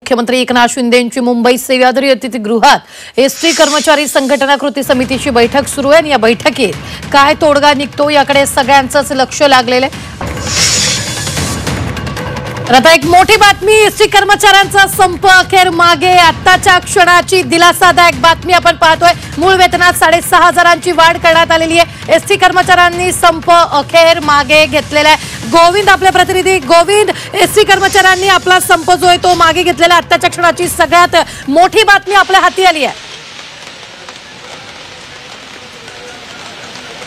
मुख्यमंत्री एकनाथ शिंदेंची मुंबई सह्याद्री अतिथीगृहात एसटी कर्मचारी संघटना कृती समितीची बैठक सुरू आहे। या बैठकीत काय तोडगा निघतो याकडे सगळ्यांचंच लक्ष लागलेलं आहे। आता एक मोठी बातमी, एसटी कर्मचाऱ्यांचा संप अखेर मागे। आताच्या क्षणाची दिलासादायक बातमी आपण पाहतोय। मूळ वेतनात 6,500ची वाढ करण्यात आलेली आहे। एसटी कर्मचाऱ्यांनी संप अखेर मागे घेतलेला आहे। गोविंद आपले प्रतिनिधी गोविंद, एसटी कर्मचाऱ्यांनी आपला संप जो आहे तो मागे घेतलेला। आताच्या क्षणाची सगळ्यात मोठी बातमी आपल्या हाती आली आहे।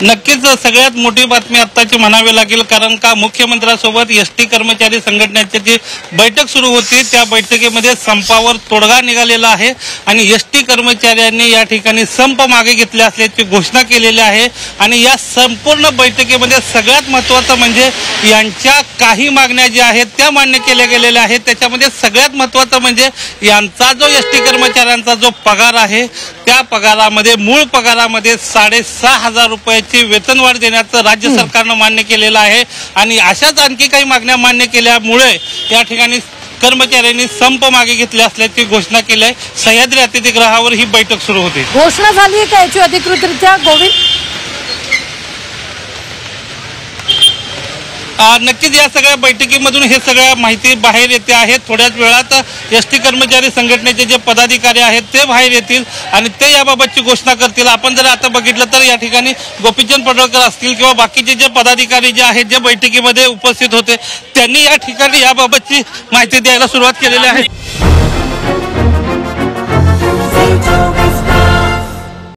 नक्कीच सगळ्यात मोठी बातमी आत्ताची म्हणावी लागेल, कारण का मुख्यमंत्र्यांसोबत एसटी कर्मचारी संघटनेची जी बैठक सुरू होती त्या बैठकीमध्ये संपावर तोडगा निघालेला आहे आणि एसटी कर्मचाऱ्यांनी या ठिकाणी संप मागे घेतले असल्याची घोषणा केलेली आहे। आणि या संपूर्ण बैठकीमध्ये सगळ्यात महत्त्वाचं म्हणजे यांच्या काही मागण्या ज्या आहेत त्या मान्य केल्या गेलेल्या आहेत। त्याच्यामध्ये सगळ्यात महत्त्वाचं म्हणजे यांचा जो एसटी कर्मचाऱ्यांचा जो पगार आहे त्या पगारामध्ये मूळ पगारामध्ये 6,500 रुपयाची वेतनवाढ देण्याचं राज्य सरकारनं मान्य केलेलं आहे। आणि अशाच आणखी काही मागण्या मान्य केल्यामुळे या ठिकाणी कर्मचाऱ्यांनी संप मागे घेतले असल्याची घोषणा केली आहे। सह्याद्री अतिथीगृहावर ही बैठक सुरू होती। घोषणा झाली आहे का याची अधिकृतरित्या गोविंद? नक्कीच या सगळ्या बैठकीमधून हे सगळ्या माहिती बाहेर येते आहे। थोड्याच वेळात एसटी कर्मचारी संघटनेचे जे पदाधिकारी आहेत ते बाहेर येतील आणि ते याबाबतची घोषणा करतील। आपण जर आता बघितलं तर या ठिकाणी गोपीचंद पडळकर असतील किंवा बाकीचे जे पदाधिकारी जे आहेत जे बैठकीमध्ये उपस्थित होते त्यांनी या ठिकाणी याबाबतची माहिती द्यायला सुरुवात केलेली आहे।